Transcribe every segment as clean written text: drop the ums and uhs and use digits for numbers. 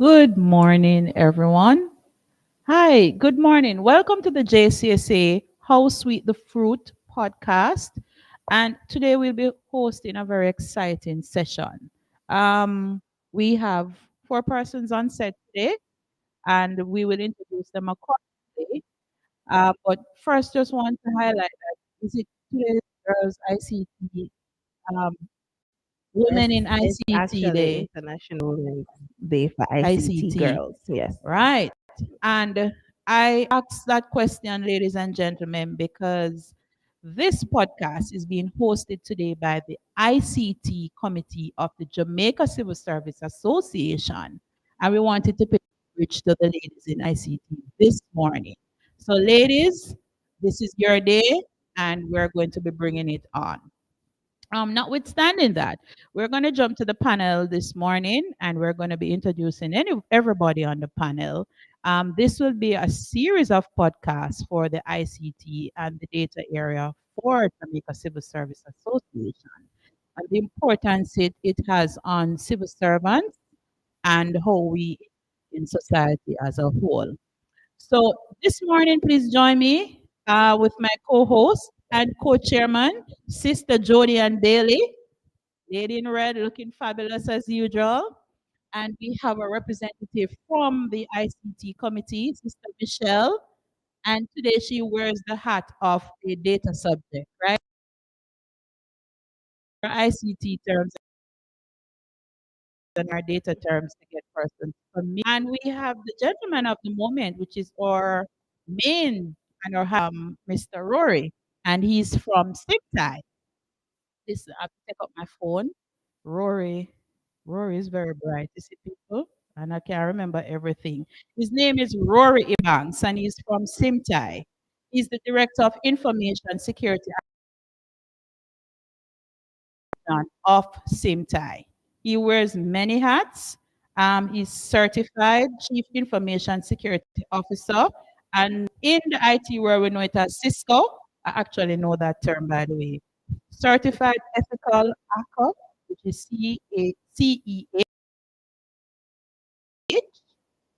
Good morning, everyone. Hi, good morning. Welcome to the JCSA How Sweet the Fruit podcast. And today we'll be hosting a very exciting session. We have four persons on set today, and we will introduce them accordingly. But first, just want to highlight that is it today's Girls ICT, um, Yes, Women in it's ICT actually Day. International Women's Day for ICT ICT. girls. Yes. Right. And I ask that question, ladies and gentlemen, because this podcast is being hosted today by the ICT Committee of the Jamaica Civil Service Association. And we wanted to pay homage to the ladies in ICT this morning. So, ladies, this is your day, and we're going to be bringing it on. Notwithstanding that, we're going to jump to the panel this morning and we're going to be introducing everybody on the panel. This will be a series of podcasts for the ICT and the data area for Jamaica Civil Service Association and the importance it has on civil servants and how we in society as a whole. So this morning, please join me with my co-host and co-chairman, Sister Jody and Bailey. Lady in red, looking fabulous as usual. And we have a representative from the ICT committee, Sister Michelle. And today she wears the hat of a data subject, right? Our ICT terms and our data terms to get persons familiar. And we have the gentleman of the moment, which is our main and our Mr. Rory, and he's from SIPTI. Listen, I have to take up my phone. Rory, Rory is very bright. You see, people, and I can't remember everything. His name is Rory Ebanks, and he's from SIMTI. He's the Director of Information Security of SIMTI. He wears many hats. He's certified Chief Information Security Officer. And in the IT world, we know it as Cisco. I actually know that term, by the way. Certified Ethical Hacker, which is CEH,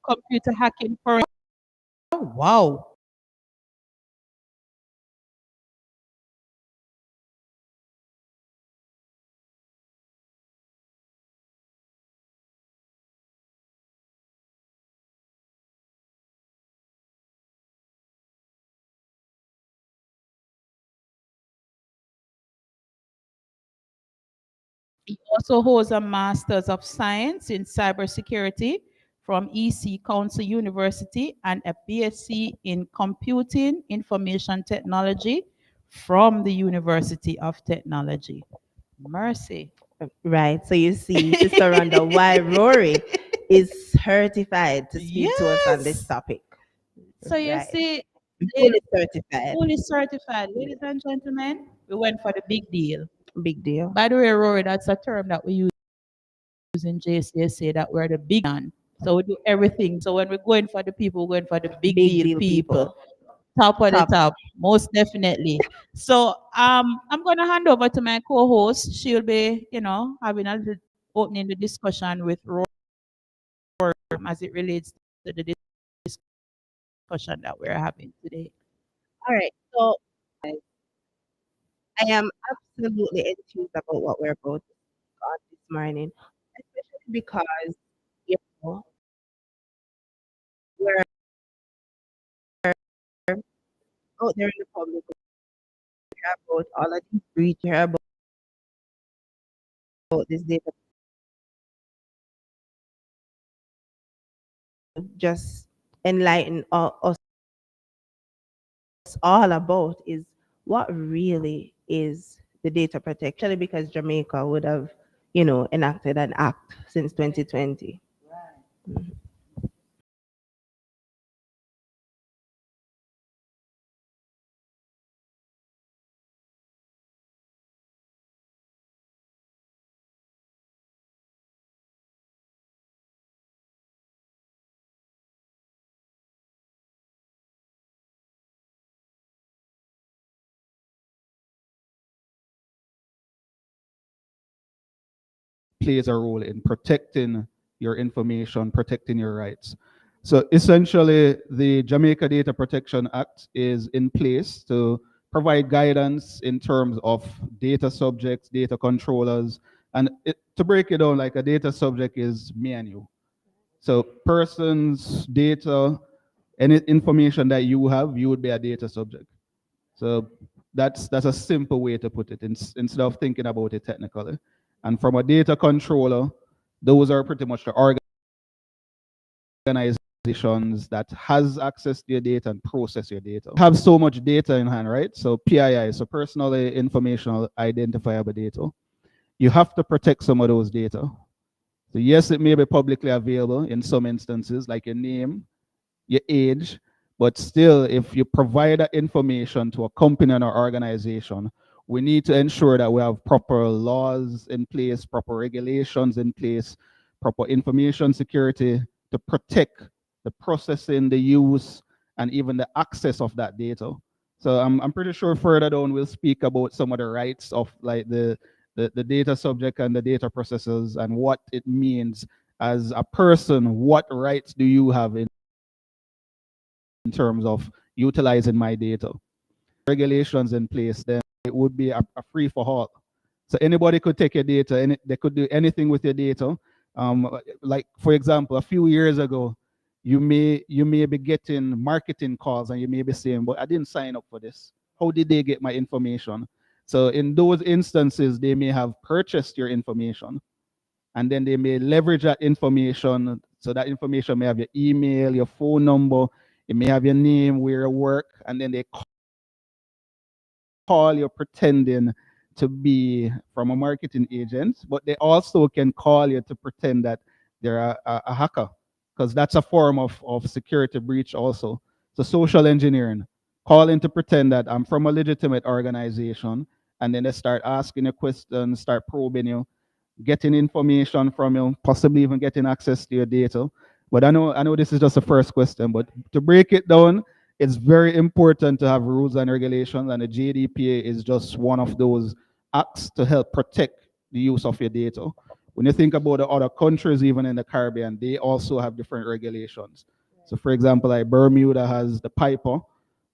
Computer Hacking Forum. Wow. He also holds a Master's of Science in Cybersecurity from EC Council University and a BSc in Computing Information Technology from the University of Technology. Mercy. Right. So you see, Sister Rhonda, why Rory is certified to speak to us on this Yes. topic. So you Right. see, Fully ladies, certified. fully certified. Yeah. Ladies and gentlemen, we went for the big deal. Big deal. By the way, Rory, that's a term that we use in JCSA that we're the big man. So we do everything. So when we're going for the people, we're going for the big Big deal deal people. people. Top of the Top. top, most definitely. So I'm gonna hand over to my co-host. She'll be, having a little opening the discussion with Rory as it relates to the discussion that we're having today. All right. So I am absolutely enthused about what we're about to discuss this morning, especially because you know we're out there in the public. We hear about all of these breaches. We hear about this data. Just enlighten us all about is what really is the data protection because Jamaica would have, enacted an act since 2020. plays a role in protecting, your information, protecting your rights. So essentially, the Jamaica Data Protection Act is in place to provide guidance in terms of data subjects, data controllers, and to break it down, like a data subject is me and you. So persons, data, any information that you have, you would be a data subject. So that's a simple way to put it instead of thinking about it technically. And from a data controller, those are pretty much the organizations that has access to your data and process your data. Have so much data in hand, right? So PII, so personally informational identifiable data. You have to protect some of those data. So yes, it may be publicly available in some instances, like your name, your age, but still, if you provide that information to a company or organization, we need to ensure that we have proper laws in place, proper regulations in place, proper information security to protect the processing, the use, and even the access of that data. So I'm pretty sure further down we'll speak about some of the rights of like the data subject and the data processors and what it means as a person. What rights do you have in terms of utilizing my data? Regulations in place, then it would be a free for all. So anybody could take your data and they could do anything with your data. Like for example, a few years ago, you may be getting marketing calls and you may be saying, "But I didn't sign up for this. How did they get my information?" So in those instances, they may have purchased your information, and then they may leverage that information. So that information may have your email, your phone number, it may have your name, where you work, and then they call you pretending to be from a marketing agent, but they also can call you to pretend that they're a hacker, because that's a form of security breach also. So social engineering, calling to pretend that I'm from a legitimate organization, and then they start asking you questions, start probing you, getting information from you, possibly even getting access to your data. But I know this is just the first question, but to break it down, it's very important to have rules and regulations, and the GDPR is just one of those acts to help protect the use of your data. When you think about the other countries, even in the Caribbean, they also have different regulations. So, for example, like Bermuda has the PIPER.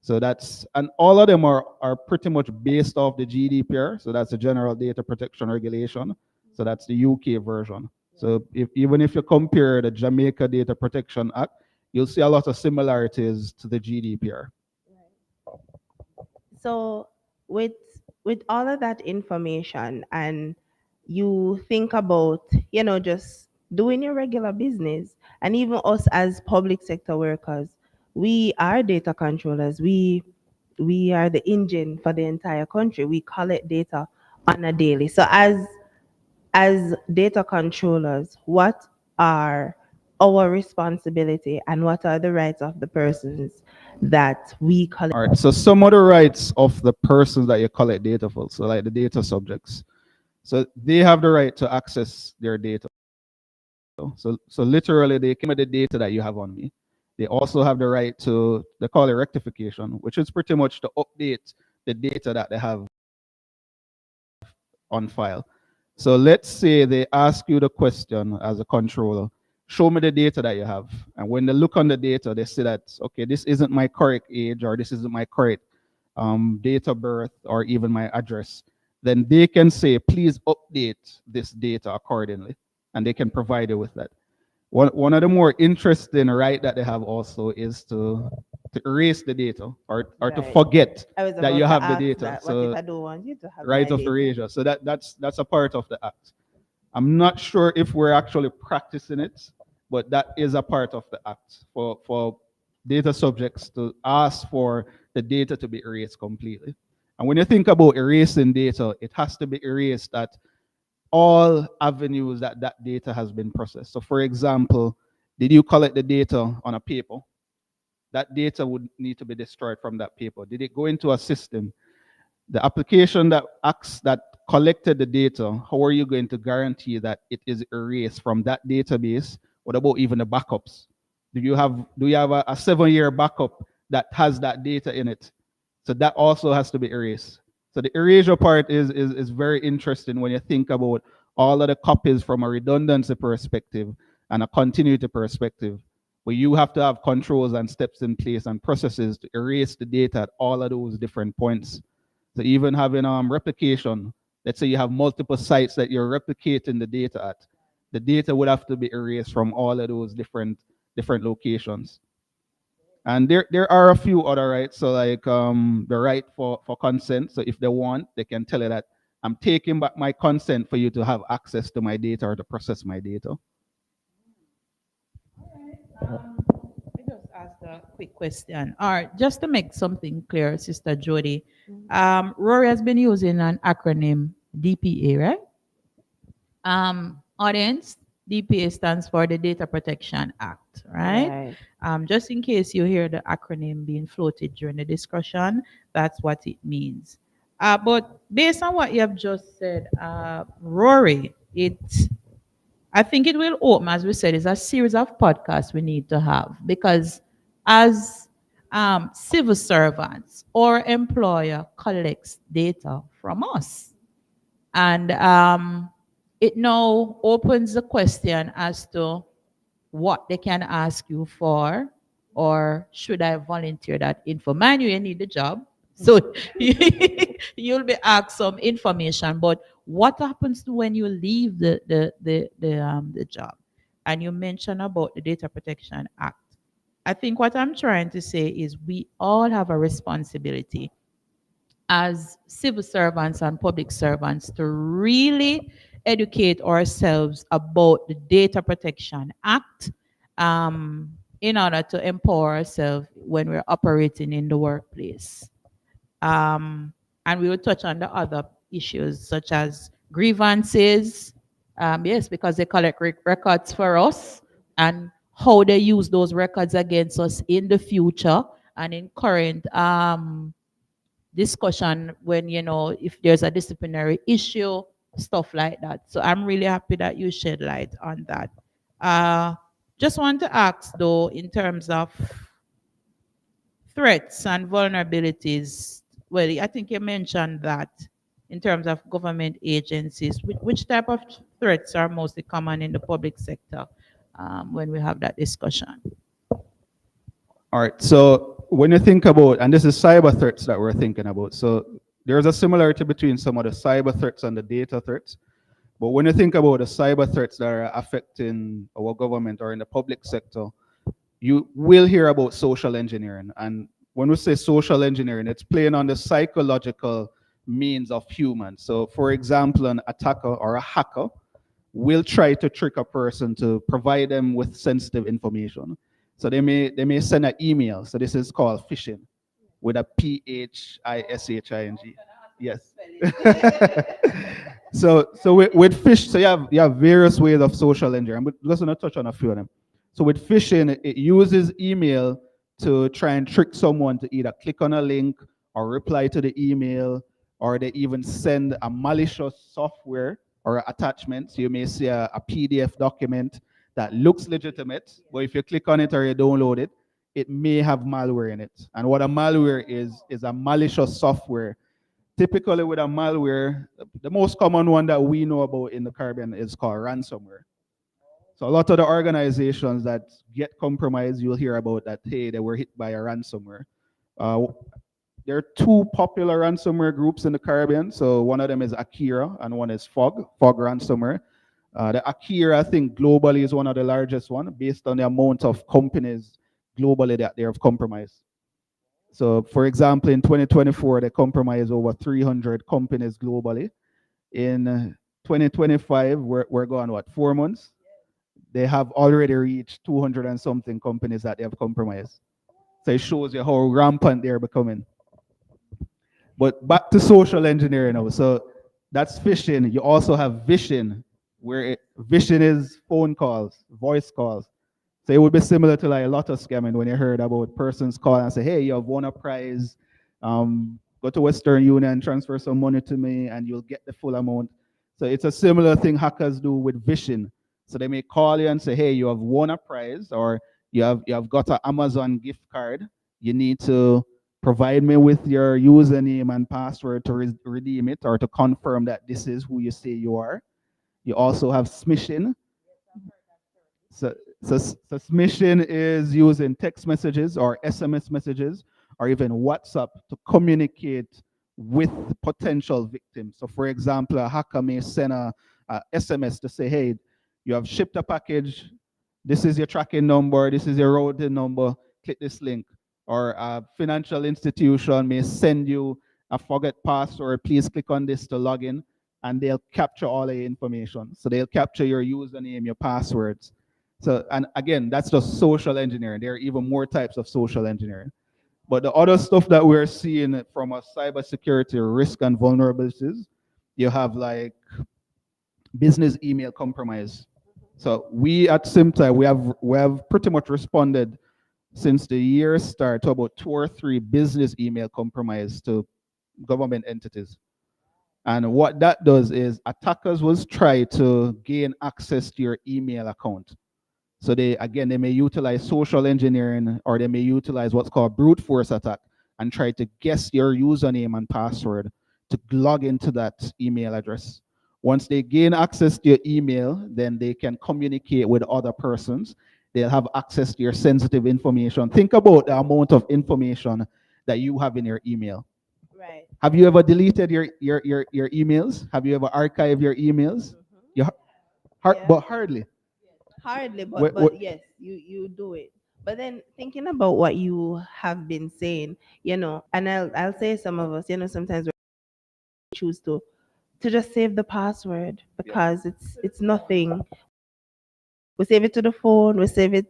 So that's, and all of them are pretty much based off the GDPR. So that's the General Data Protection Regulation. So that's the UK version. So even if you compare the Jamaica Data Protection Act, you'll see a lot of similarities to the GDPR. So with with all of that information, and you think about, just doing your regular business, and even us as public sector workers, we are data controllers. We are the engine for the entire country. We collect data on a daily. So as data controllers, what are our responsibility and what are the rights of the persons that we collect? All right. So some of the rights of the persons that you collect data for, so like the data subjects, so they have the right to access their data. So literally, they came with the data that you have on me. They also have the right to, they call it rectification, which is pretty much to update the data that they have on file. So let's say they ask you the question as a controller, show me the data that you have. And when they look on the data, they see that, okay, this isn't my correct age, or this isn't my correct date of birth, or even my address. Then they can say, please update this data accordingly. And they can provide you with that. One of the more interesting right that they have also is to erase the data, or to Right. forget I was that about you to have the ask data. that. What So if I don't want you to have right my of data? erasure. So that's a part of the act. I'm not sure if we're actually practicing it, but that is a part of the act for data subjects to ask for the data to be erased completely. And when you think about erasing data, it has to be erased at all avenues that that data has been processed. So for example, did you collect the data on a paper? That data would need to be destroyed from that paper. Did it go into a system? The application that acts, that collected the data, how are you going to guarantee that it is erased from that database? What about even the backups? Do you have a 7-year backup that has that data in it? So that also has to be erased. So the erasure part is very interesting when you think about all of the copies from a redundancy perspective and a continuity perspective. But you have to have controls and steps in place and processes to erase the data at all of those different points. So even having replication, let's say you have multiple sites that you're replicating the data at, the data would have to be erased from all of those different locations. And there are a few other rights. So like the right for consent. So if they want, they can tell you that I'm taking back my consent for you to have access to my data or to process my data. Let me just ask a quick question. All right, just to make something clear, Sister Jody, Rory has been using an acronym DPA, right? Audience, DPA stands for the Data Protection Act, right? Right. Just in case you hear the acronym being floated during the discussion, that's what it means. But based on what you have just said, Rory, I think it will open, as we said, it's a series of podcasts we need to have because as civil servants, our employer collects data from us. And it now opens the question as to what they can ask you for, or should I volunteer that info? Mind you need the job, so you'll be asked some information. But what happens to when you leave the job? And you mentioned about the Data Protection Act. I think what I'm trying to say is we all have a responsibility as civil servants and public servants to really educate ourselves about the Data Protection Act in order to empower ourselves when we're operating in the workplace. And we will touch on the other issues such as grievances, yes, because they collect records for us and how they use those records against us in the future and in current discussion when if there's a disciplinary issue, stuff like that. So I'm really happy that you shed light on that. Just want to ask though, in terms of threats and vulnerabilities, well, I think you mentioned that in terms of government agencies, which type of threats are mostly common in the public sector when we have that discussion? All right. So when you think about, and this is cyber threats that we're thinking about. So there's a similarity between some of the cyber threats and the data threats. But when you think about the cyber threats that are affecting our government or in the public sector, you will hear about social engineering. And when we say social engineering, it's playing on the psychological means of humans. So for example, an attacker or a hacker will try to trick a person to provide them with sensitive information. So they may send an email. So this is called phishing with a PHISHING. Yes. So with fish, so you have various ways of social engineering. I'm just gonna touch on a few of them. So with phishing, it uses email to try and trick someone to either click on a link or reply to the email, or they even send a malicious software or attachment. So you may see a PDF document that looks legitimate, but if you click on it or you download it, it may have malware in it. And what a malware is a malicious software. Typically with a malware, the most common one that we know about in the Caribbean is called ransomware. So a lot of the organizations that get compromised, you'll hear about that, hey, they were hit by a ransomware. There are two popular ransomware groups in the Caribbean. So one of them is Akira and one is Fog ransomware. The Akira, I think globally is one of the largest one based on the amount of companies globally that they have compromised. So for example, in 2024, they compromised over 300 companies globally. In 2025, we're going, 4 months? They have already reached 200 and something companies that they have compromised. So it shows you how rampant they're becoming. But back to social engineering now. So that's phishing. You also have vishing, where vishing is phone calls, voice calls. So it would be similar to like a lot of scamming when you heard about persons call and say, hey, you have won a prize. Go to Western Union, transfer some money to me, and you'll get the full amount. So it's a similar thing hackers do with vishing. So they may call you and say, hey, you have won a prize, or you have got an Amazon gift card. You need to provide me with your username and password to redeem it or to confirm that this is who you say you are. You also have smishing. So, smishing is using text messages or SMS messages or even WhatsApp to communicate with potential victims. So, for example, a hacker may send a SMS to say, "Hey, you have shipped a package. This is your tracking number. This is your routing number. Click this link." Or a financial institution may send you a forget password. Please click on this to log in, and they'll capture all your information. So they'll capture your username, your passwords. So, and again, that's just social engineering. There are even more types of social engineering. But the other stuff that we're seeing from a cybersecurity risk and vulnerabilities, you have like business email compromise. So we at Simtai, we have pretty much responded since the year start to about 2 or 3 business email compromise to government entities. And what that does is attackers will try to gain access to your email account. So they may utilize social engineering or they may utilize what's called brute force attack and try to guess your username and password to log into that email address. Once they gain access to your email, then they can communicate with other persons. They'll have access to your sensitive information. Think about the amount of information that you have in your email. Right. Have you ever deleted your emails? Have you ever archived your emails? You Yeah. but hardly. Hardly, Wh- but wh- yes, you do it. But then thinking about what you have been saying, and I'll say some of us, sometimes we choose to just save the password because it's nothing. We save it to the phone, we save it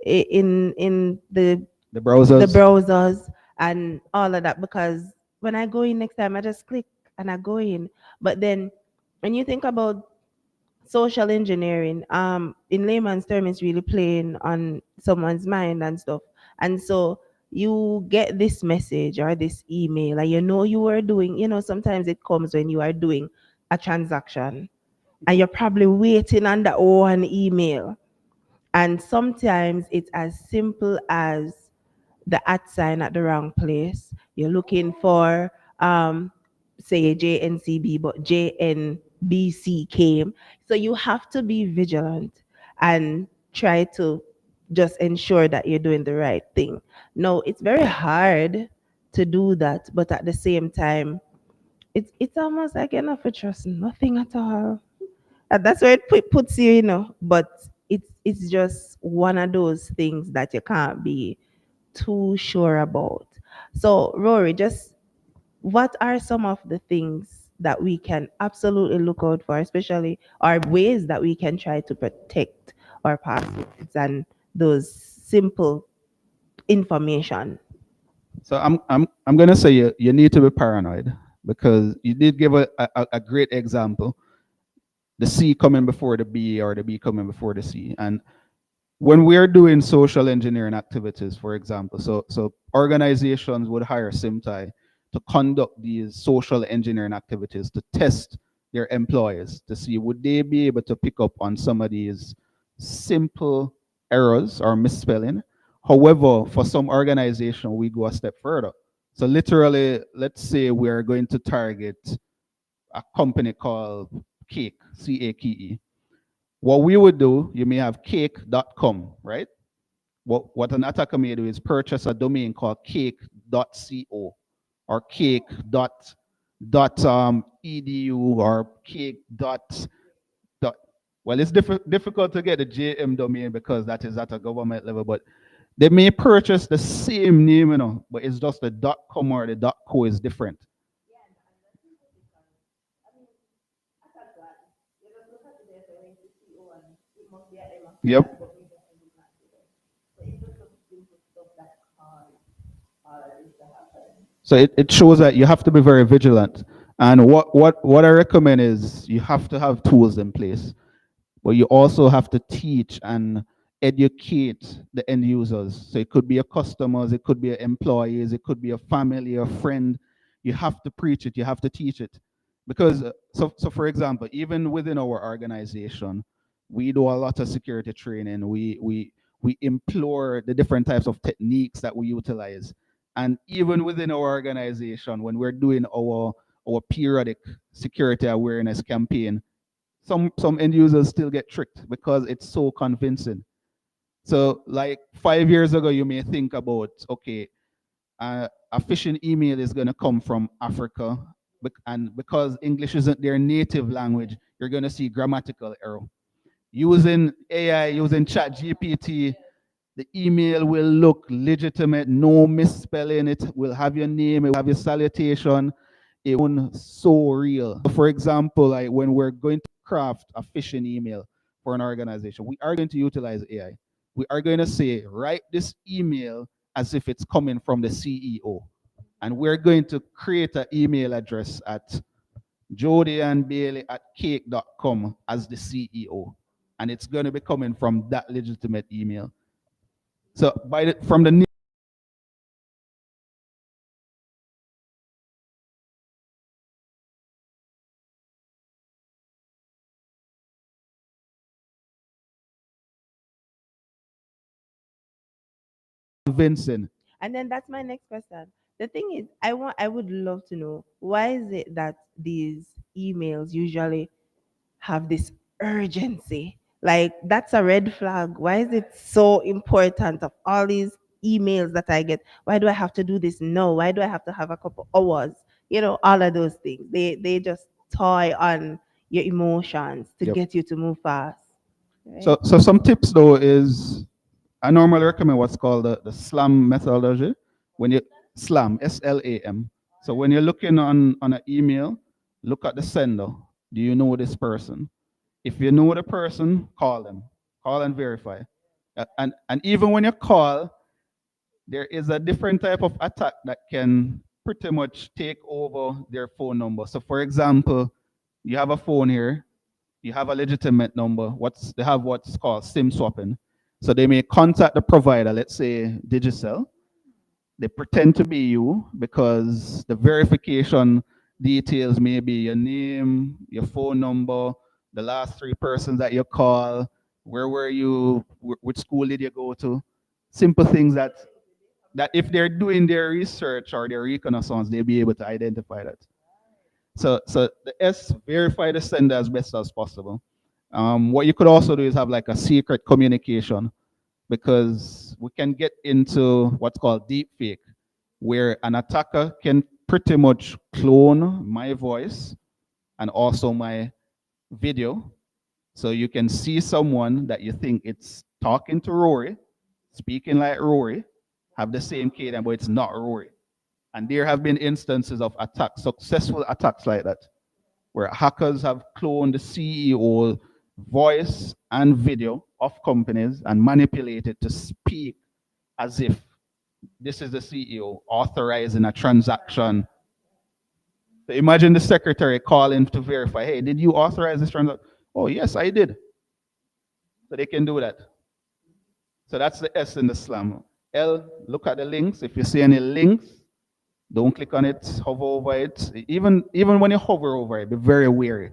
in the the browsers. browsers and all of that because when I go in next time I just click and I go in. But then when you think about social engineering, in layman's term, it's really playing on someone's mind and stuff. And so you get this message or this email, and you were doing, sometimes it comes when you are doing a transaction and you're probably waiting on that one email. And sometimes it's as simple as the at sign at the wrong place. You're looking for say JNCB, but JNBC came. So you have to be vigilant and try to just ensure that you're doing the right thing. No, it's very hard to do that, but at the same time, it's almost like you're not for trust nothing at all. And that's where it puts you, But it's just one of those things that you can't be too sure about. So, Rory, just what are some of the things that we can absolutely look out for, especially or ways that we can try to protect our passwords and those simple information? So I'm gonna say you need to be paranoid because you did give a great example. The C coming before the B or the B coming before the C. And when we're doing social engineering activities, for example, so organizations would hire Simtai to conduct these social engineering activities to test their employees to see would they be able to pick up on some of these simple errors or misspelling. However, for some organization, we go a step further. So literally, let's say we're going to target a company called Cake, CAKE. What we would do, you may have cake.com, right? What an attacker may do is purchase a domain called cake.co or cake.edu or cake.dot. Well, it's difficult to get the JM domain because that is at a government level, but they may purchase the same name, but it's just the .com or the .co is different. Yep. So it shows that you have to be very vigilant. And what I recommend is you have to have tools in place, but you also have to teach and educate the end users. So it could be your customers, it could be your employees, it could be a family, a friend. You have to preach it, you have to teach it. Because so for example, even within our organization, we do a lot of security training. We implore the different types of techniques that we utilize. And even within our organization, when we're doing our periodic security awareness campaign, some end users still get tricked because it's so convincing. So, like 5 years ago, you may think about, okay, a phishing email is going to come from Africa, and because English isn't their native language, you're going to see grammatical error. Using AI, using ChatGPT, the email will look legitimate, no misspelling. It will have your name, it will have your salutation. It won't so real. For example, like when we're going to craft a phishing email for an organization, we are going to utilize AI. We are going to say, write this email as if it's coming from the CEO. And we're going to create an email address at jodyandbailey at cake.com as the CEO. And it's going to be coming from that legitimate email. So from the convincing. And then that's my next question. The thing is, I would love to know, why is it that these emails usually have this urgency? Like, that's a red flag. Why is it so important of all these emails that I get? Why do I have to do this? No. Why do I have to have a couple hours? All of those things. They just toy on your emotions to Yep. get you to move fast. Right? So some tips though is I normally recommend what's called the SLAM methodology. When you SLAM, SLAM. So when you're looking on an email, look at the sender. Do you know this person? If you know the person, call them. Call and verify. And even when you call, there is a different type of attack that can pretty much take over their phone number. So for example, you have a phone here, you have a legitimate number. They have what's called SIM swapping. So they may contact the provider, let's say Digicel. They pretend to be you because the verification details may be your name, your phone number, the last three persons that you call, where were you, which school did you go to. Simple things that if they're doing their research or their reconnaissance, they'll be able to identify that. So the S, verify the sender as best as possible. What you could also do is have like a secret communication, because we can get into what's called deepfake, where an attacker can pretty much clone my voice and also my video. So you can see someone that you think it's talking to Rory, speaking like Rory, have the same cadence, but it's not Rory. And there have been instances of attacks, successful attacks like that, where hackers have cloned the CEO voice and video of companies and manipulated to speak as if this is the CEO authorizing a transaction. So imagine the secretary calling to verify, hey, did you authorize this transaction? Oh, yes, I did. So they can do that. So that's the S in the SLAM. L, look at the links. If you see any links, don't click on it, hover over it. Even when you hover over it, be very wary.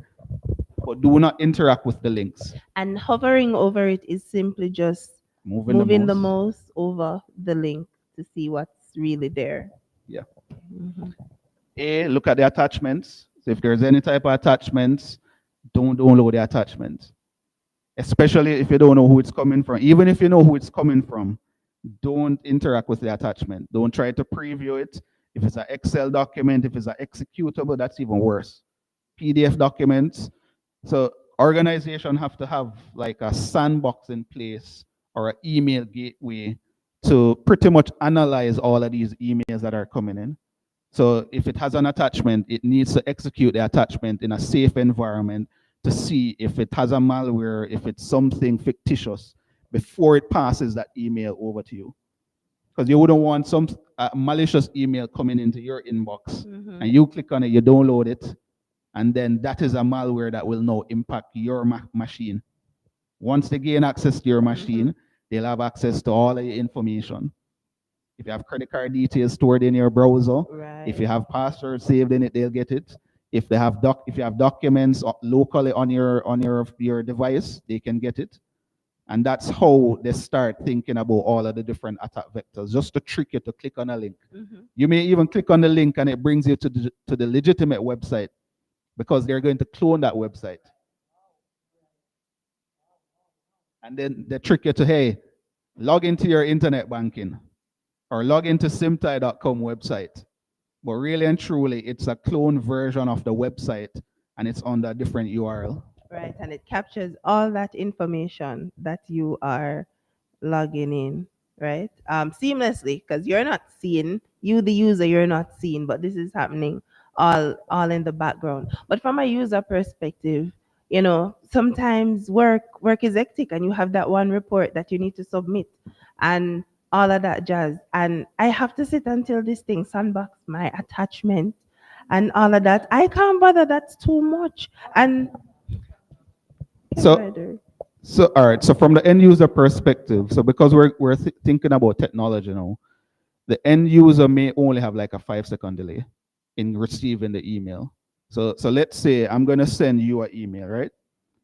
But do not interact with the links. And hovering over it is simply just Moving moving the mouse. mouse over the link to see what's really there. Yeah. Mhm. A, look at the attachments. So if there's any type of attachments, don't download the attachments. Especially if you don't know who it's coming from. Even if you know who it's coming from, don't interact with the attachment. Don't try to preview it. If it's an Excel document, if it's an executable, that's even worse. PDF documents. So organization have to have like a sandbox in place or an email gateway to pretty much analyze all of these emails that are coming in. So if it has an attachment, it needs to execute the attachment in a safe environment to see if it has a malware, if it's something fictitious, before it passes that email over to you. Because you wouldn't want some malicious email coming into your inbox, Mhm. and you click on it, you download it, and then that is a malware that will now impact your machine. Once they gain access to your machine, they'll have access to all of your information. If you have credit card details stored in your browser, Right. if you have passwords saved in it, they'll get it. If you have documents locally on your device, they can get it. And that's how they start thinking about all of the different attack vectors, just to trick you to click on a link. Mhm. You may even click on the link and it brings you to the legitimate website, because they're going to clone that website. And then they trick you to, hey, log into your internet banking or log into simtai.com website. But really and truly, it's a clone version of the website and it's under a different URL. Right, and it captures all that information that you are logging in, right? Seamlessly, because you're not seeing, you the user, you're not seeing, but this is happening all in the background. But from a user perspective, sometimes work is hectic and you have that one report that you need to submit and all of that jazz. And I have to sit until this thing sandbox my attachment and all of that. I can't bother, that's too much. And So, so all right. So from the end user perspective, so because we're thinking about technology now, the end user may only have like a 5-second delay in receiving the email. So let's say I'm gonna send you an email, right?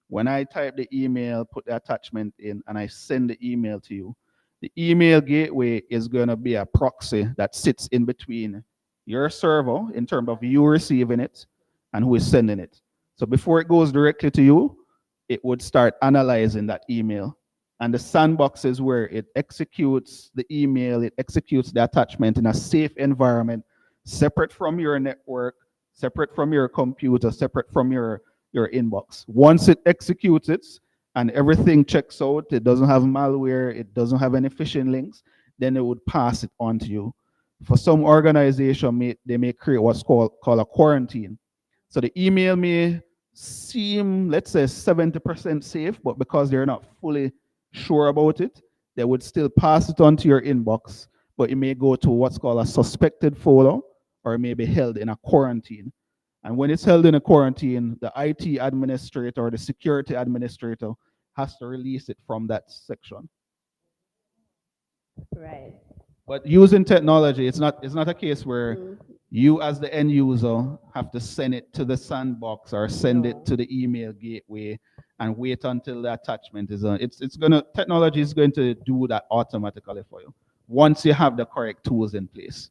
When I type the email, put the attachment in, and I send the email to you, the email gateway is gonna be a proxy that sits in between your server in terms of you receiving it and who is sending it. So before it goes directly to you, it would start analyzing that email. And the sandbox is where it executes the email, it executes the attachment in a safe environment, separate from your network, separate from your computer, separate from your inbox. Once it executes it and everything checks out, it doesn't have malware, it doesn't have any phishing links, then it would pass it on to you. For some organization, they may create what's called a quarantine. So the email may seem, let's say, 70% safe, but because they're not fully sure about it, they would still pass it on to your inbox, but it may go to what's called a suspected folder, or it may be held in a quarantine. And when it's held in a quarantine, the IT administrator or the security administrator has to release it from that section. right. But using technology, it's not a case where you as the end user have to send it to the sandbox or send it No. to the email gateway and wait until the attachment is on. Technology is going to do that automatically for you once you have the correct tools in place.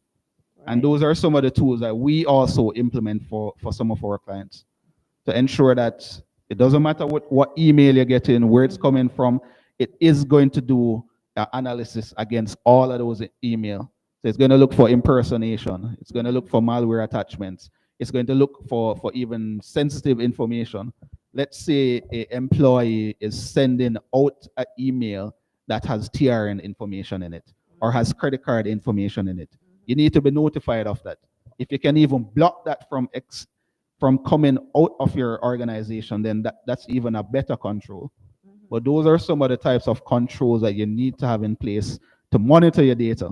And Right. those are some of the tools that we also implement for some of our clients to ensure that it doesn't matter what email you're getting, where it's coming from, it is going to do analysis against all of those email. So it's going to look for impersonation. It's going to look for malware attachments. It's going to look for even sensitive information. Let's say an employee is sending out an email that has TRN information in it or has credit card information in it. You need to be notified of that. If you can even block that from coming out of your organization, then that's even a better control. But those are some of the types of controls that you need to have in place to monitor your data.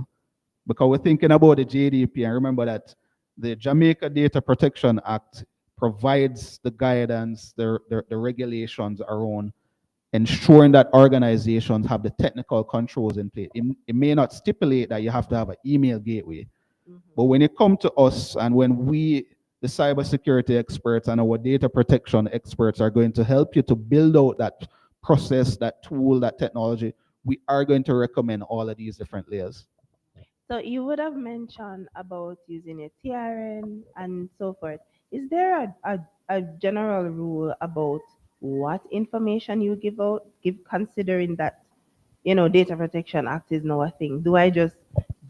Because we're thinking about the JDP, and remember that the Jamaica Data Protection Act provides the guidance, the regulations around ensuring that organizations have the technical controls in place. It may not stipulate that you have to have an email gateway, but when it comes to us and when we, the cybersecurity experts and our data protection experts, are going to help you to build out that process, that tool, that technology, we are going to recommend all of these different layers. So you would have mentioned about using a TRN and so forth. Is there a general rule about what information you give out, considering that, Data Protection Act is now a thing? Do I just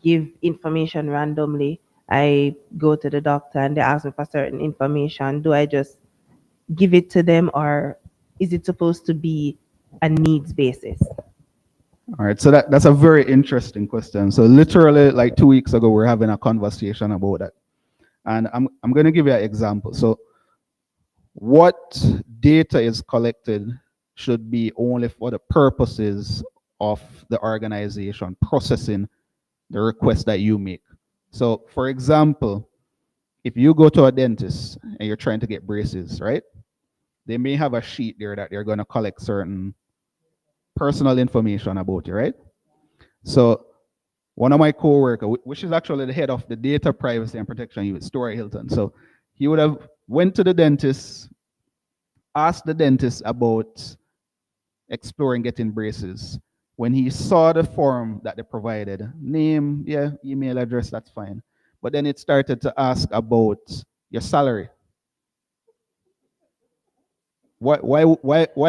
give information randomly? I go to the doctor and they ask me for certain information. Do I just give it to them, or is it supposed to be a needs basis? All right, so that's a very interesting question. So literally, like 2 weeks ago, we're having a conversation about that, and I'm going to give you an example. So what data is collected should be only for the purposes of the organization processing the request that you make. So, for example, if you go to a dentist and you're trying to get braces, right? They may have a sheet there that they're going to collect certain personal information about you, right? So one of my coworkers, which is actually the head of the data privacy and protection unit, Story Hilton. So he would have went to the dentist, asked the dentist about exploring getting braces. When he saw the form that they provided, name, yeah, email address, that's fine. But then it started to ask about your salary. Why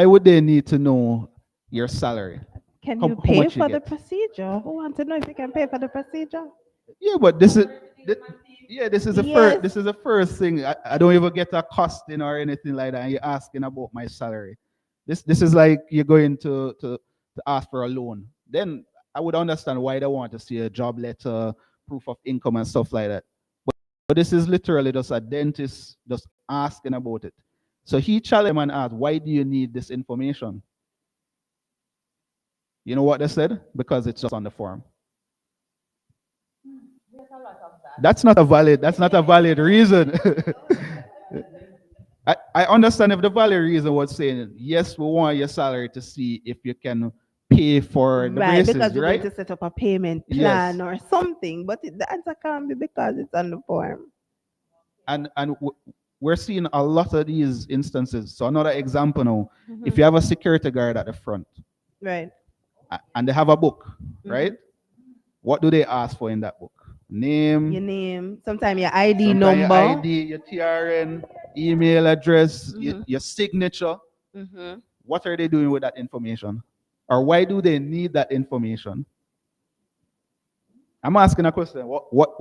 would they need to know your salary? Can how, you how pay much you for the get. procedure? Who want to know if you can pay for the procedure? Yeah, but this is the first Yes. this is the first thing. I don't even get a costing or anything like that. And you're asking about my salary. This is like you're going to ask for a loan. Then I would understand why they want to see a job letter, proof of income and stuff like that. But this is literally just a dentist just asking about it. So he challenged them and asked, why do you need this information? You know what they said? Because it's just on the form. That's not a valid reason. I understand if the valid reason was saying, yes, we want your salary to see if you can pay for the Right, because braces, you're going right? to set up a payment Yes. plan or something, but the answer can't be because it's on the form. And we're seeing a lot of these instances. So another example now, if Mhm. you have a security guard at the front Right. and they have a book, Mhm. right? What do they ask for in that book? Name, Your name, sometimes your ID sometimes your number. ID, your TRN, email address, Mhm. your signature. Mm-hmm. What are they doing with that information? Or why do they need that information? I'm asking a question. What?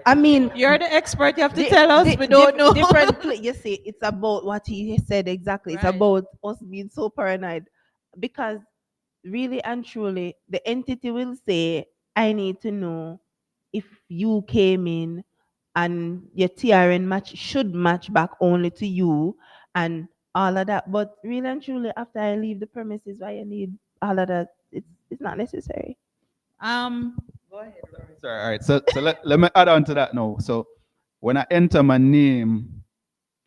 I mean, You're the expert. You have to tell us. We don't know. You see, it's about what he said exactly. It's Right. about us being so paranoid because really and truly, the entity will say, I need to know if you came in and your TRN match should match back only to you and all of that. But really and truly, after I leave the premises, why you need all of that? It's not necessary. Go ahead. Sorry, all right. So let me add on to that now. So when I enter my name,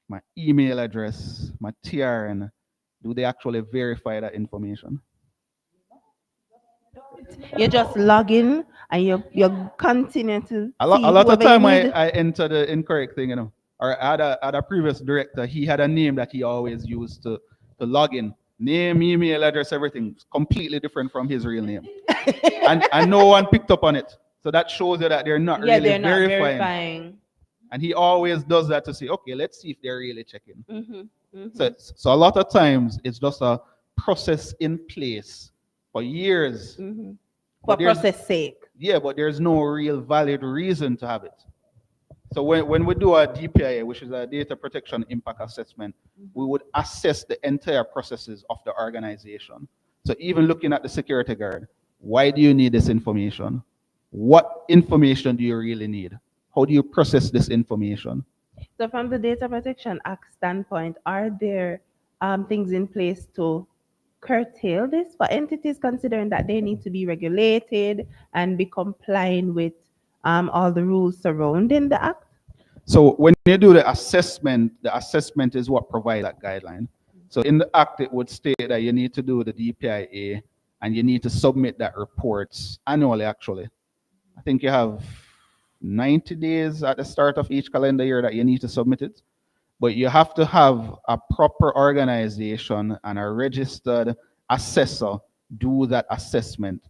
my email address, my TRN, do they actually verify that information? You just log in and you continue to A see lot of whoever you time need. I enter the incorrect thing, you know. Or I had a previous director, he had a name that he always used to log in. Name, email address, everything completely different from his real name. And no one picked up on it. So that shows you that they're not Yeah, really they're not verifying. verifying. And he always does that to say, okay, let's see if they're really checking. Mm-hmm. So a lot of times it's just a process in place for years. Mm-hmm. For But there's process sake. yeah, but there's no real valid reason to have it. So when we do a DPIA, which is a data protection impact assessment, we would assess the entire processes of the organization. So even looking at the security guard, why do you need this information? What information do you really need? How do you process this information? So from the Data Protection Act standpoint, are there things in place to curtail this for entities considering that they need to be regulated and be complying with all the rules surrounding the act? So when you do the assessment is what provides that guideline. So in the act, it would state that you need to do the DPIA and you need to submit that reports annually, actually. I think you have 90 days at the start of each calendar year that you need to submit it. But you have to have a proper organization and a registered assessor do that assessment.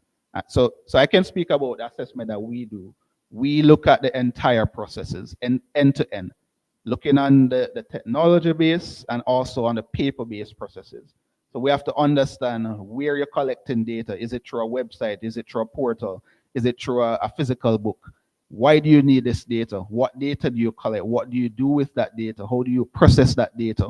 So I can speak about the assessment that we do. We look at the entire processes and end to end, looking on the technology base and also on the paper based processes. So we have to understand where you're collecting data. Is it through a website? Is it through a portal? Is it through a physical book? Why do you need this data? What data do you collect? What do you do with that data? How do you process that data?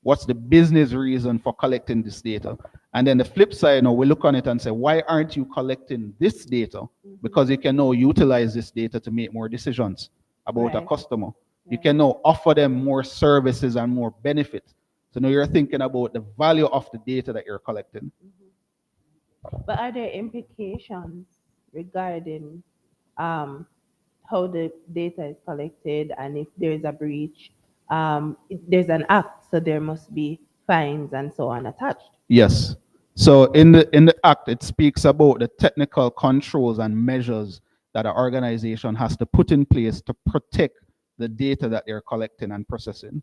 What's the business reason for collecting this data? And then the flip side, we look on it and say, why aren't you collecting this data? Because you can now utilize this data to make more decisions about a Right. customer. You can now offer them more services and more benefits. So now you're thinking about the value of the data that you're collecting. But are there implications regarding how the data is collected and if there is a breach? There's an act, so there must be fines and so on attached. Yes. So in the act, it speaks about the technical controls and measures that an organization has to put in place to protect the data that they're collecting and processing.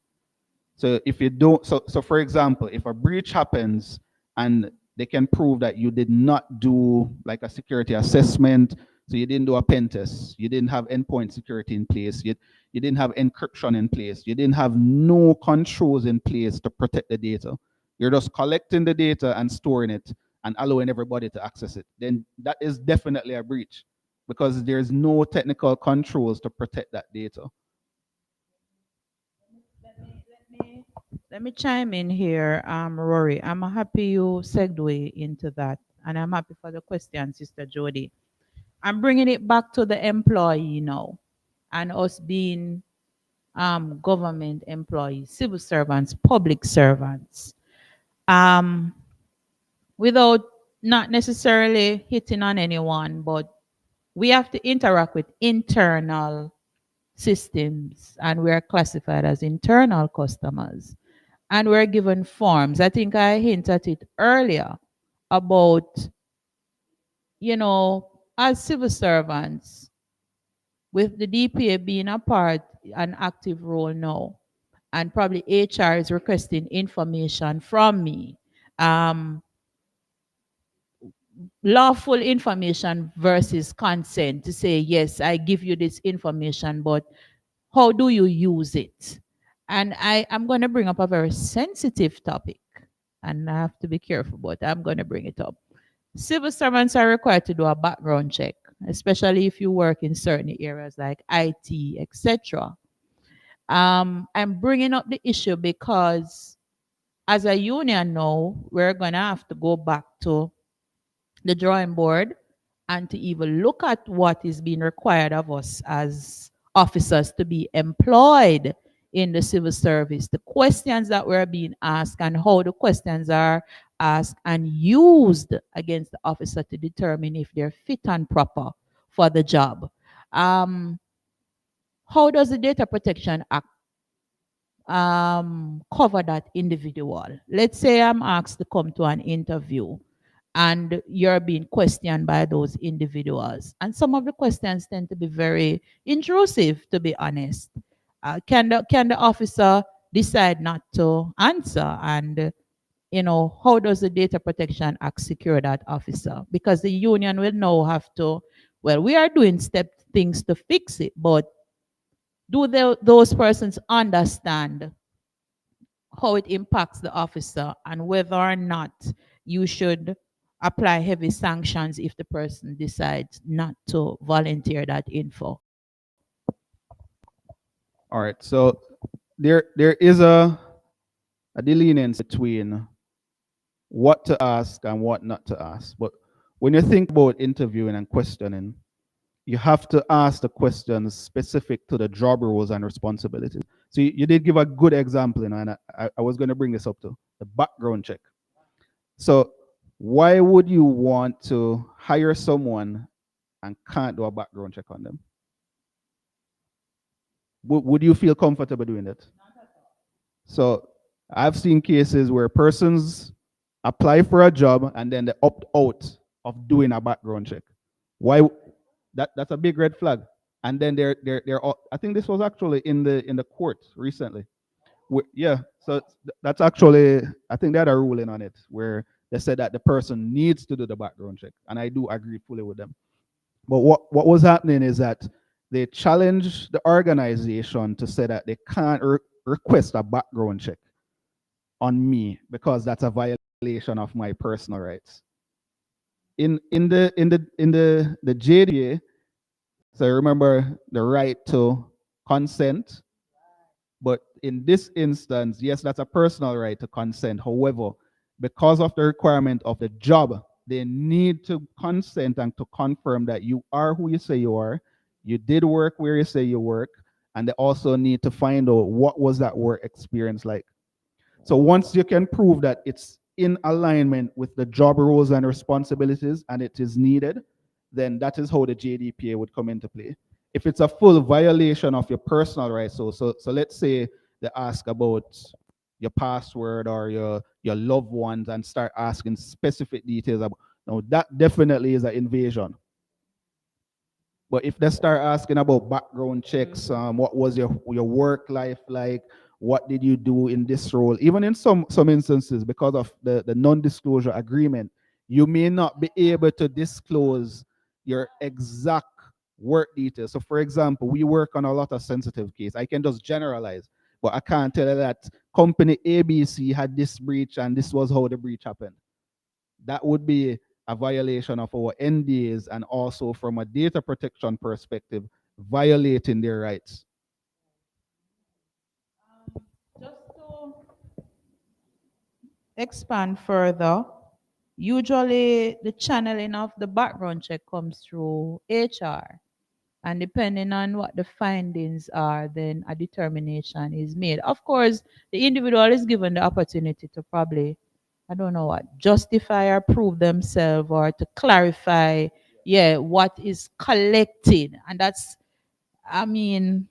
So if you don't, so for example, if a breach happens and they can prove that you did not do like a security assessment, so you didn't do a pen test, you didn't have endpoint security in place, you didn't have encryption in place, you didn't have no controls in place to protect the data, You're just collecting the data and storing it and allowing everybody to access it. Then that is definitely a breach because there's no technical controls to protect that data. Let me chime in here, Rory. I'm happy you segue into that, and I'm happy for the question, Sister Jody. I'm bringing it back to the employee now, and us being government employees, civil servants, public servants. Um, Without not necessarily hitting on anyone, but we have to interact with internal systems, and we're classified as internal customers. And we're given forms. I think I hinted at it earlier about, as civil servants, with the DPA being a part, an active role now, and probably HR is requesting information from me. Um, Lawful information versus consent to say, yes, I give you this information, but how do you use it? And I'm going to bring up a very sensitive topic, and I have to be careful, but I'm going to bring it up. Civil servants are required to do a background check, especially if you work in certain areas like IT, etc. I'm bringing up the issue because as a union now, we're going to have to go back to the drawing board and to even look at what is being required of us as officers to be employed in the civil service, the questions that were being asked and how the questions are asked and used against the officer to determine if they're fit and proper for the job. How does the Data Protection Act cover that individual? Let's say I'm asked to come to an interview and you're being questioned by those individuals. And some of the questions tend to be very intrusive, to be honest. Can the officer decide not to answer? And how does the Data Protection Act secure that officer? Because the union will now have to, well, we are doing things to fix it, but do those persons understand how it impacts the officer and whether or not you should apply heavy sanctions if the person decides not to volunteer that info? All right. So there is a delineance between what to ask and what not to ask. But when you think about interviewing and questioning, you have to ask the questions specific to the job roles and responsibilities. So you did give a good example, and I was going to bring this up to the background check. So why would you want to hire someone and can't do a background check on them? Would you feel comfortable doing that? So I've seen cases where persons apply for a job and then they opt out of doing a background check. Why? That's a big red flag. And then they're I think this was actually in the court recently. Yeah, so that's actually, I think they had a ruling on it where they said that the person needs to do the background check, and I do agree fully with them. But what was happening is that they challenged the organization to say that they can't request a background check on me because that's a violation of my personal rights. In the JDA, so remember the right to consent, but in this instance, yes, that's a personal right to consent. However, because of the requirement of the job, they need to consent and to confirm that you are who you say you are, you did work where you say you work, and they also need to find out what was that work experience like. So once you can prove that it's in alignment with the job roles and responsibilities and it is needed, then that is how the JDPA would come into play. If it's a full violation of your personal rights, so let's say they ask about your password or your loved ones and start asking specific details about, now that definitely is an invasion. But if they start asking about background checks, what was your work life like, what did you do in this role, even in some instances, because of the non-disclosure agreement, you may not be able to disclose your exact work details. So for example, we work on a lot of sensitive cases. I can just generalize. But I can't tell you that company ABC had this breach and this was how the breach happened. That would be a violation of our NDAs and also from a data protection perspective, violating their rights. Just to expand further, usually the channeling of the background check comes through HR. And depending on what the findings are, then a determination is made. Of course, the individual is given the opportunity to probably, I don't know what, justify or prove themselves or to clarify, yeah, what is collected. And that's, I mean,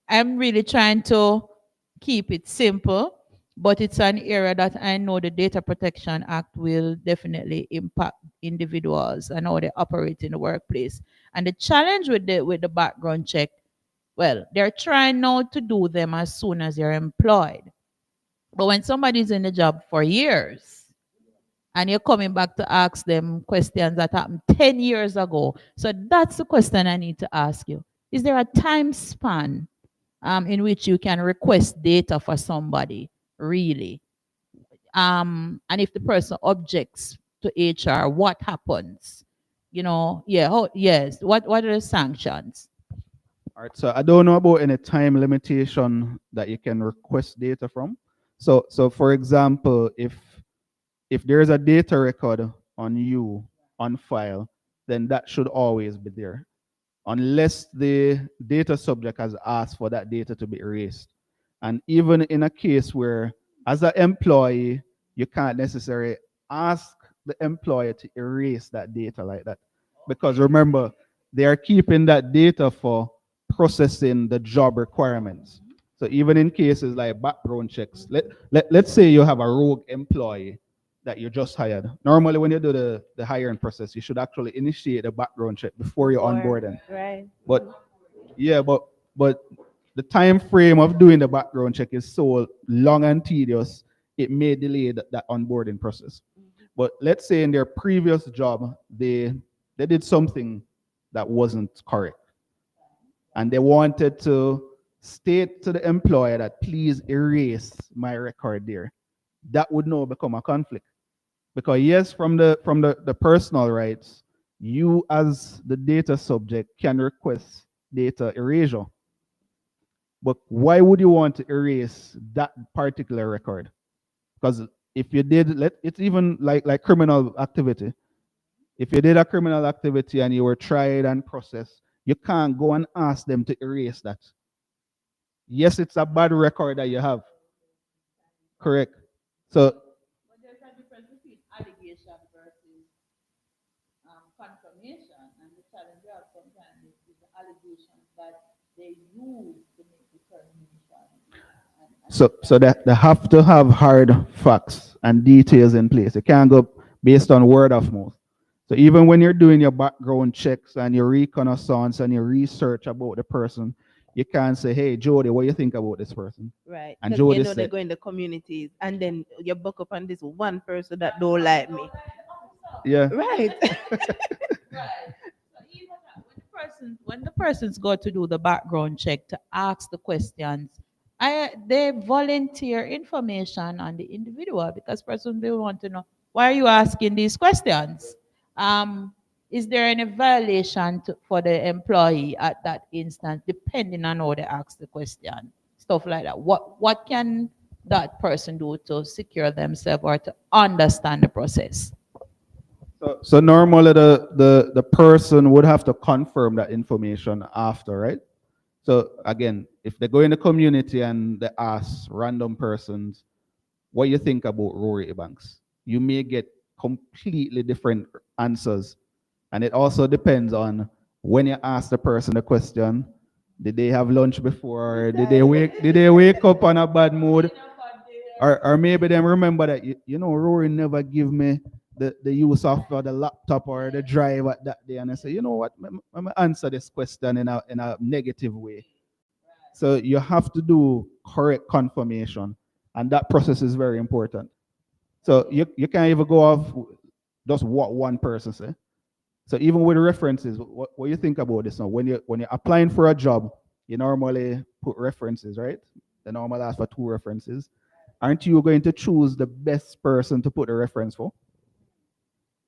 I'm really trying to keep it simple, but it's an area that I know the Data Protection Act will definitely impact individuals and how they operate in the workplace. And the challenge with the background check, well, they're trying now to do them as soon as you're employed. But when somebody's in the job for years and you're coming back to ask them questions that happened 10 years ago, so that's the question I need to ask you. Is there a time span in which you can request data for somebody, really? And if the person objects to HR, what happens? You know, yeah, yes. What are the sanctions? All right, so I don't know about any time limitation that you can request data from. So for example, if there is a data record on you on file, then that should always be there, unless the data subject has asked for that data to be erased. And even in a case where, as an employee, you can't necessarily ask the employer to erase that data like that. Because remember, they are keeping that data for processing the job requirements. So even in cases like background checks, let's say you have a rogue employee that you just hired. Normally, when you do the hiring process, you should actually initiate a background check before you onboard them. Right. But yeah, but the time frame of doing the background check is so long and tedious, it may delay that onboarding process. But let's say in their previous job, they did something that wasn't correct. And they wanted to state to the employer that please erase my record there. That would now become a conflict. Because yes, from the personal rights, you as the data subject can request data erasure. But why would you want to erase that particular record? Because if you did, it's even like criminal activity. If you did a criminal activity and you were tried and processed, you can't go and ask them to erase that. Yes, it's a bad record that you have. Correct. So But there's a difference between allegation versus confirmation. And the challenge we have sometimes is the allegations that they use to make determination. so that they have to have hard facts and details in place. You can't go based on word of mouth. So even when you're doing your background checks and your reconnaissance and your research about the person, you can't say, "Hey, Jody, what do you think about this person?" Right. And Because Jody they said, go in the communities and then you buck up on this one person that don't like me. "Yeah, Right. Right. So even that, when the persons go to do the background check to ask the questions, they volunteer information on the individual because persons they want to know why are you asking these questions. Is there any violation for the employee at that instant, depending on how they ask the question, stuff like that. What can that person do to secure themselves or to understand the process? So normally the person would have to confirm that information after, right? So again, if they go in the community and they ask random persons, what you think about Rory Banks, you may get completely different answers. And it also depends on when you ask the person the question, did they have lunch before? Did they wake up on a bad mood? Or maybe them remember that Rory never give me the use of the laptop or the drive at that day, and I say, you know what, let me answer this question in a negative way. So you have to do correct confirmation, and that process is very important. So you can't even go off just what one person say. So even with references, what you think about this now? When you're applying for a job, you normally put references, right? the normal ask for two references, aren't you going to choose the best person to put the reference for?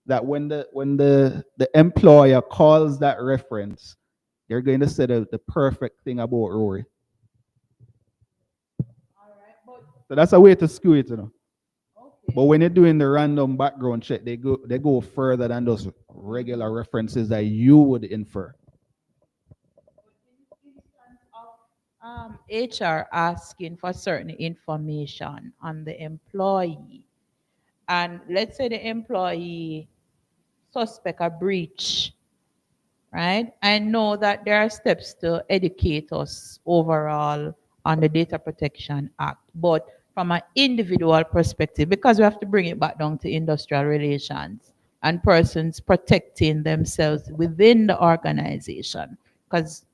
That when the employer calls that reference, they're going to say the perfect thing about Rory. So that's a way to skew it, you know. But when they're doing the random background check, they go further than those regular references that you would infer. HR asking for certain information on the employee, and let's say the employee suspect a breach, right? I know that there are steps to educate us overall on the Data Protection Act, but from an individual perspective, because we have to bring it back down to industrial relations and persons protecting themselves within the organization, because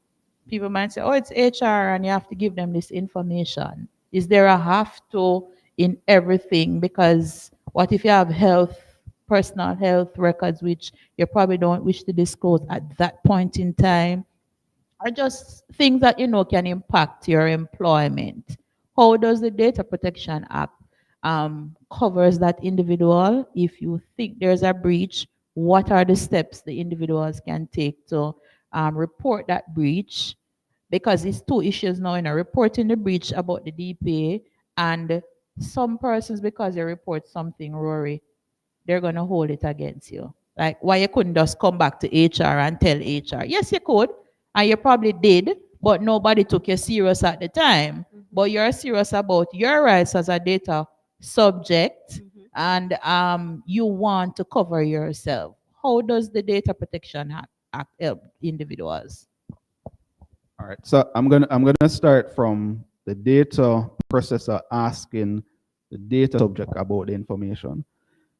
people might say, oh, it's HR and you have to give them this information. Is there a have to in everything? Because what if you have personal health records, which you probably don't wish to disclose at that point in time, or just things that you know can impact your employment? How does the Data Protection Act covers that individual? If you think there's a breach, what are the steps the individuals can take to report that breach? Because it's two issues now, reporting the breach about the DPA, and some persons, because you report something, Rory, they're going to hold it against you. Like, why you couldn't just come back to HR and tell HR? Yes, you could, and you probably did, but nobody took you serious at the time. But you're serious about your rights as a data subject, and you want to cover yourself. How does the Data Protection Act help individuals? All right. So I'm gonna start from the data processor asking the data subject about the information.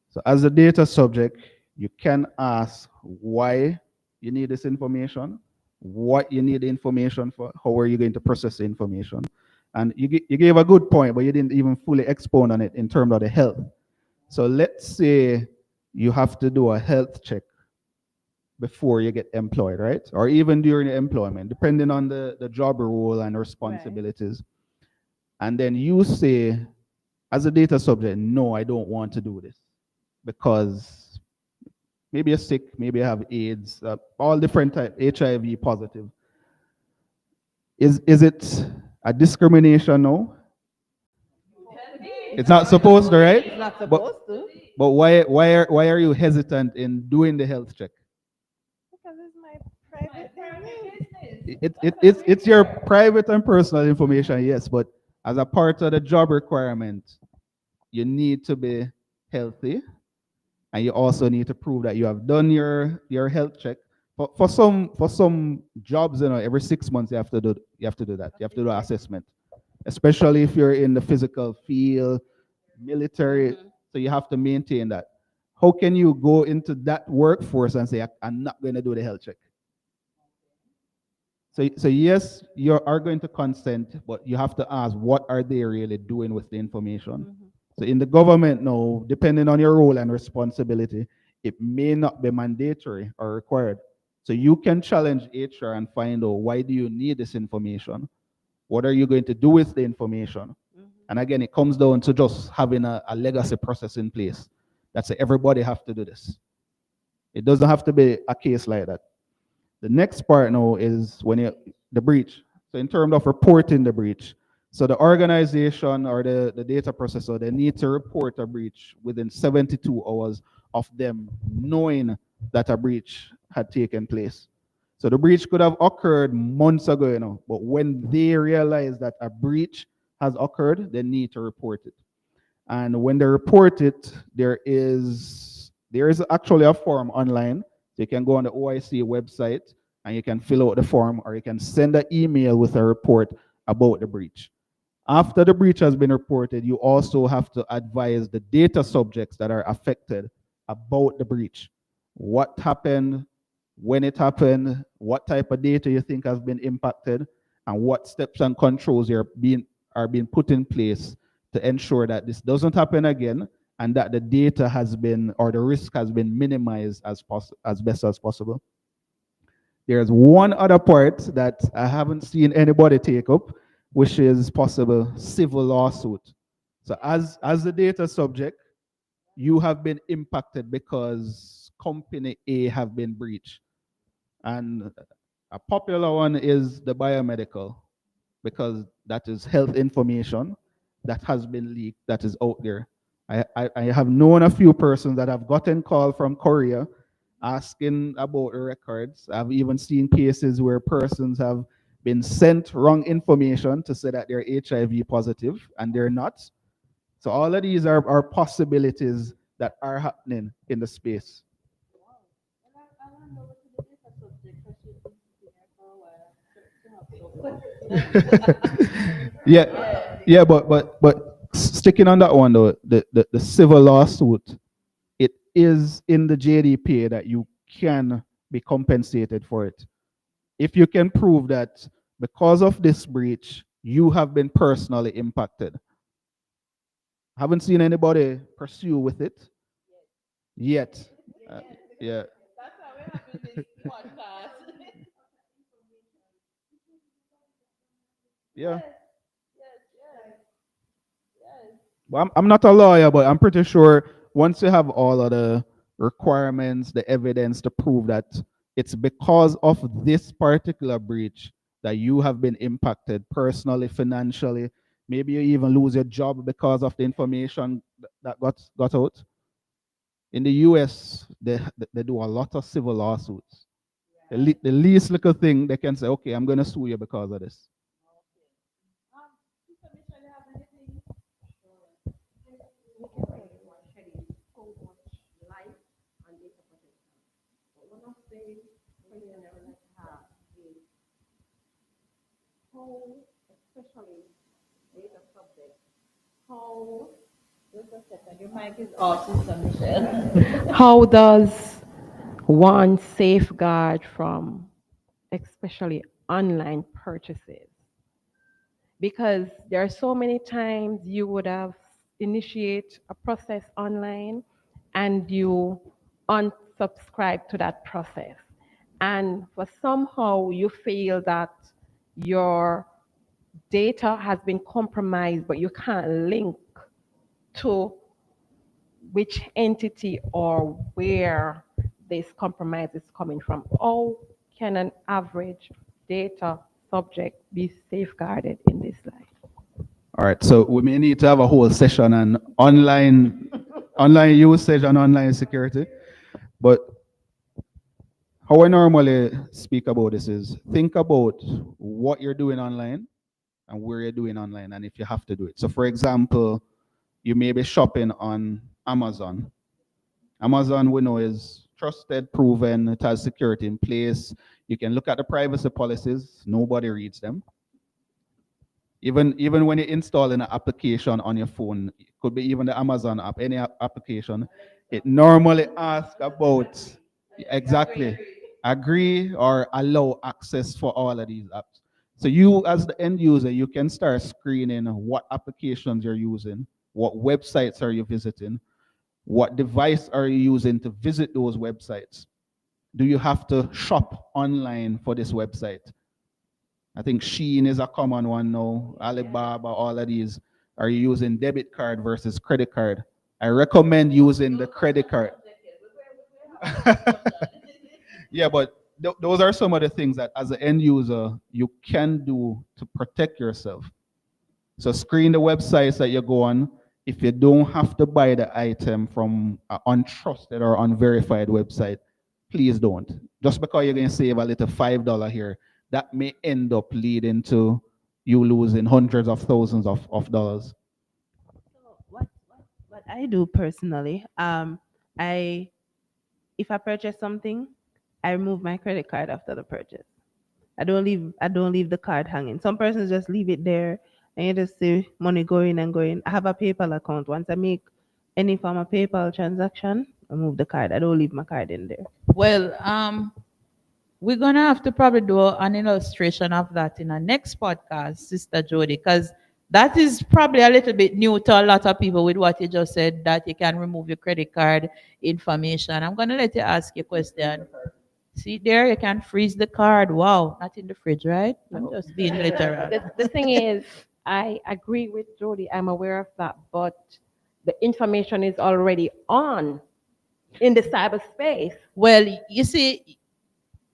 So as a data subject, you can ask why you need this information, what you need the information for, how are you going to process the information. And you gave a good point, but you didn't even fully expound on it in terms of the health. So let's say you have to do a health check before you get employed, right? Or even during the employment, depending on the job role and responsibilities. And then you say, as a data subject, no, I don't want to do this because maybe you're sick, maybe you have AIDS, all different type, HIV positive. Is it a discrimination? No, it's not supposed to, right? It's not But supposed to. but why are you hesitant in doing the health check? Because it's my private business. It's your private and personal information, yes, but as a part of the job requirement, you need to be healthy, and you also need to prove that you have done your health check. For some jobs, every 6 months you have to do that. You have to do an assessment, especially if you're in the physical field, military. So you have to maintain that. How can you go into that workforce and say, I'm not going to do the health check? So yes, you are going to consent, but you have to ask, what are they really doing with the information? So in the government now, depending on your role and responsibility, it may not be mandatory or required. So you can challenge HR and find out, why do you need this information? What are you going to do with the information? And again, it comes down to just having a legacy process in place. That's it. Everybody have to do this. It doesn't have to be a case like that. The next part now is the breach. So in terms of reporting the breach, so the organization or the data processor, they need to report a breach within 72 hours of them knowing that a breach had taken place. So the breach could have occurred months ago, but when they realize that a breach has occurred, they need to report it. And when they report it, there is actually a form online. So you can go on the OIC website and you can fill out the form, or you can send an email with a report about the breach. After the breach has been reported, you also have to advise the data subjects that are affected about the breach. What happened, when it happened, what type of data you think has been impacted, and what steps and controls are being put in place to ensure that this doesn't happen again, and that the data has been, or the risk has been minimized as best as possible. There's one other part that I haven't seen anybody take up, which is possible civil lawsuit. So as the data subject, you have been impacted because company A have been breached. And a popular one is the biomedical, because that is health information that has been leaked, that is out there. I have known a few persons that have gotten call from Korea asking about the records. I've even seen cases where persons have been sent wrong information to say that they're HIV positive and they're not. So all of these are possibilities that are happening in the space. Yeah, yeah, but sticking on that one though, the civil lawsuit, it is in the JDPA that you can be compensated for it. If you can prove that because of this breach, you have been personally impacted. Haven't seen anybody pursue with it yet. Uh, yeah. That's why we're having this podcast. Yeah. Yes, yes, yes. Well, I'm not a lawyer, but I'm pretty sure once you have all of the requirements, the evidence to prove that it's because of this particular breach that you have been impacted personally, financially, maybe you even lose your job because of the information that got out. In the US, they do a lot of civil lawsuits. The least little thing they can say, okay, I'm going to sue you because of this. Sister Michelle, you have anything? Just a second, your mic is off, Sister Michelle. How does one safeguard from especially online purchases? Because there are so many times you would have initiate a process online and you unsubscribe to that process. And for somehow you feel that your data has been compromised, but you can't link to which entity or where this compromise is coming from. How can an average data subject be safeguarded in this life? All right, so we may need to have a whole session on online usage and online security. But how I normally speak about this is think about what you're doing online and where you're doing online and if you have to do it. So for example, you may be shopping on Amazon. Amazon we know is trusted, proven, it has security in place. You can look at the privacy policies, nobody reads them. Even when you're installing an application on your phone, it could be even the Amazon app, any application, it normally asks about exactly agree or allow access for all of these apps. So you as the end user, you can start screening what applications you're using, what websites are you visiting, what device are you using to visit those websites. Do you have to shop online for this website? I think Shein is a common one now. Alibaba, all of these. Are you using debit card versus credit card? I recommend using the credit card. Yeah, but those are some of the things that as an end user you can do to protect yourself. So screen the websites that you go on. If you don't have to buy the item from an untrusted or unverified website, please don't. Just because you're going to save a little $5 here, that may end up leading to you losing hundreds of thousands of dollars. So what I do personally, I if I purchase something, I remove my credit card after the purchase. I don't leave the card hanging. Some persons just leave it there and you just see money going and going. I have a PayPal account. Once I make any form of PayPal transaction, I move the card. I don't leave my card in there. Well, we're gonna have to probably do an illustration of that in our next podcast, Sister Jody, because that is probably a little bit new to a lot of people with what you just said, that you can remove your credit card information. I'm gonna let you ask your question. See there, you can freeze the card. Wow, not in the fridge, right? I'm No. just being literal. The thing is, I agree with Jody. I'm aware of that, but the information is already on in the cyberspace. Well, you see,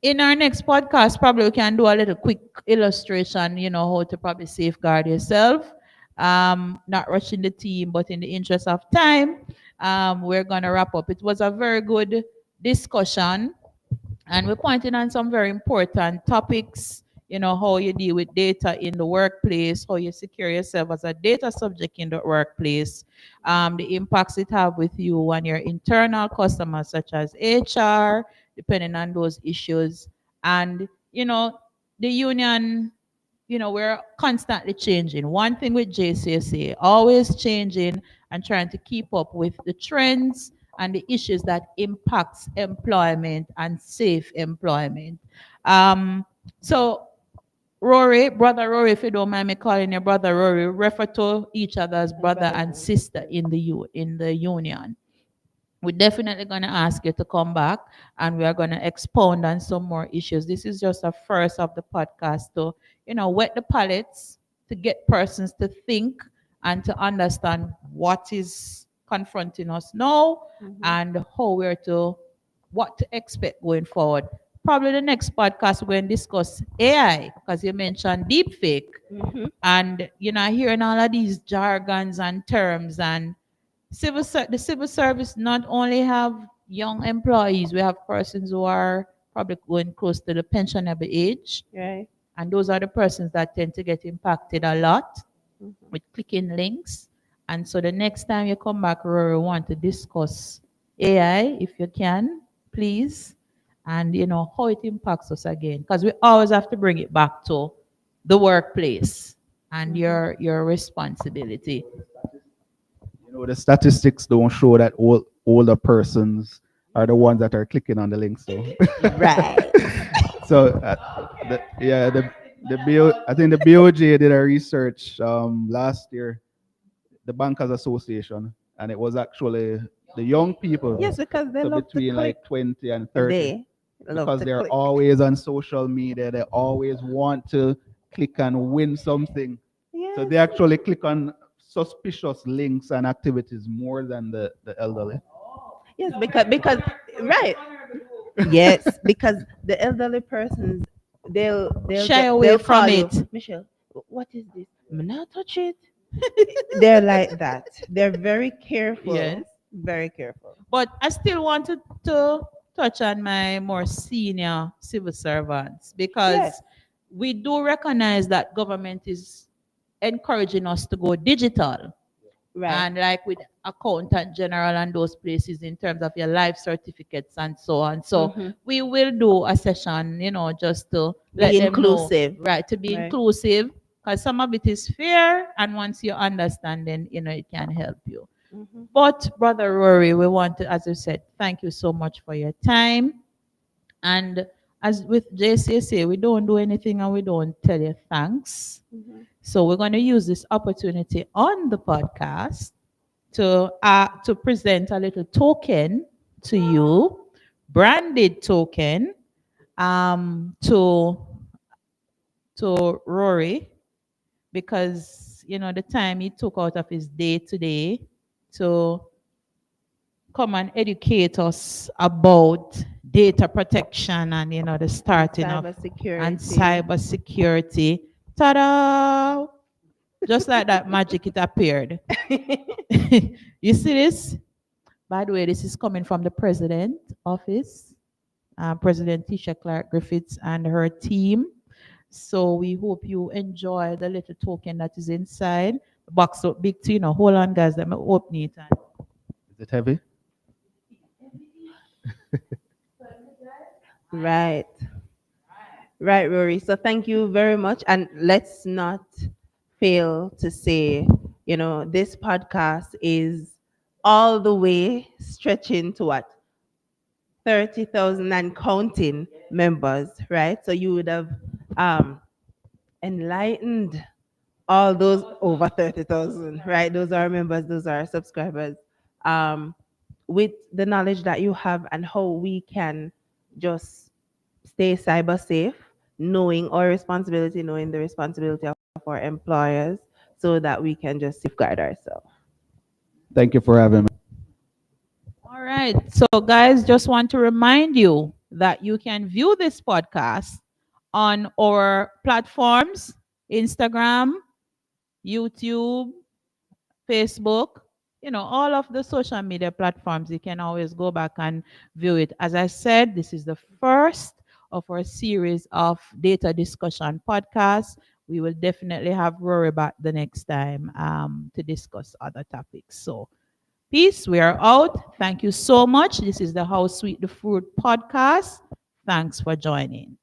in our next podcast, probably we can do a little quick illustration, how to probably safeguard yourself. Not rushing the team, but in the interest of time, we're gonna wrap up. It was a very good discussion, and we're pointing on some very important topics. How you deal with data in the workplace, how you secure yourself as a data subject in the workplace, the impacts it have with you and your internal customers, such as HR, depending on those issues. And, the union, we're constantly changing. One thing with JCSA, always changing and trying to keep up with the trends and the issues that impacts employment and safe employment. So Rory, brother Rory, if you don't mind me calling your brother Rory, refer to each other as brother and sister in the union. We're definitely going to ask you to come back and we are going to expound on some more issues. This is just a first of the podcast to, wet the palates, to get persons to think and to understand what is confronting us now and how we're to, what to expect going forward. Probably the next podcast we're going to discuss AI because you mentioned deepfake. And, hearing all of these jargons and terms and the civil service not only have young employees, we have persons who are probably going close to the pensionable age, Right. and those are the persons that tend to get impacted a lot with clicking links. And so the next time you come back, Rory, want to discuss AI, if you can, please, and how it impacts us again, because we always have to bring it back to the workplace and your responsibility. The statistics don't show that older persons are the ones that are clicking on the links. So, Right. so I think the BOJ did a research last year, the Bankers Association, and it was actually the young people, Yes, because they so love to between click. like 20 and 30, They love because to they're click. always on social media. They always want to click and win something. So Yes. they actually click on suspicious links and activities more than the elderly. Yes, because right. Yes, because the elderly persons Shy away they'll from call you, it. Michelle, what is this? Me not touch it. They're like that. They're very careful. Yes. Very careful. But I still wanted to touch on my more senior civil servants because Yes. we do recognize that government is encouraging us to go digital. Right. And like with accountant general and those places in terms of your life certificates and so on. So we will do a session, just to let Be them inclusive. know, right, to be Right. inclusive, because some of it is fair, and once you understand, then it can help you. But Brother Rory, we want to, as you said, thank you so much for your time. And as with JCSA, we don't do anything and we don't tell you thanks. So we're going to use this opportunity on the podcast to present a little token to you, branded token, to Rory, because the time he took out of his day today to come and educate us about data protection and the starting of and cyber security. Ta-da! Just like that magic, it appeared. You see this? By the way, this is coming from the president office, President Tisha Clark Griffiths and her team. So we hope you enjoy the little token that is inside. The box up big too, hold on guys, let me open it. Is it heavy? Right. Right, Rory. So thank you very much. And let's not fail to say, this podcast is all the way stretching to what? 30,000 and counting members, right? So you would have enlightened all those over 30,000, right? Those are members, those are subscribers, with the knowledge that you have and how we can just stay cyber safe, knowing our responsibility, knowing the responsibility of our employers, so that we can just safeguard ourselves. Thank you for having me. All right. So, guys, just want to remind you that you can view this podcast on our platforms: Instagram, YouTube, Facebook, all of the social media platforms. You can always go back and view it. As I said, this is the first of our series of data discussion podcasts. We will definitely have Rory back the next time to discuss other topics. So, peace. We are out. Thank you so much. This is the How Sweet the Fruit podcast. Thanks for joining.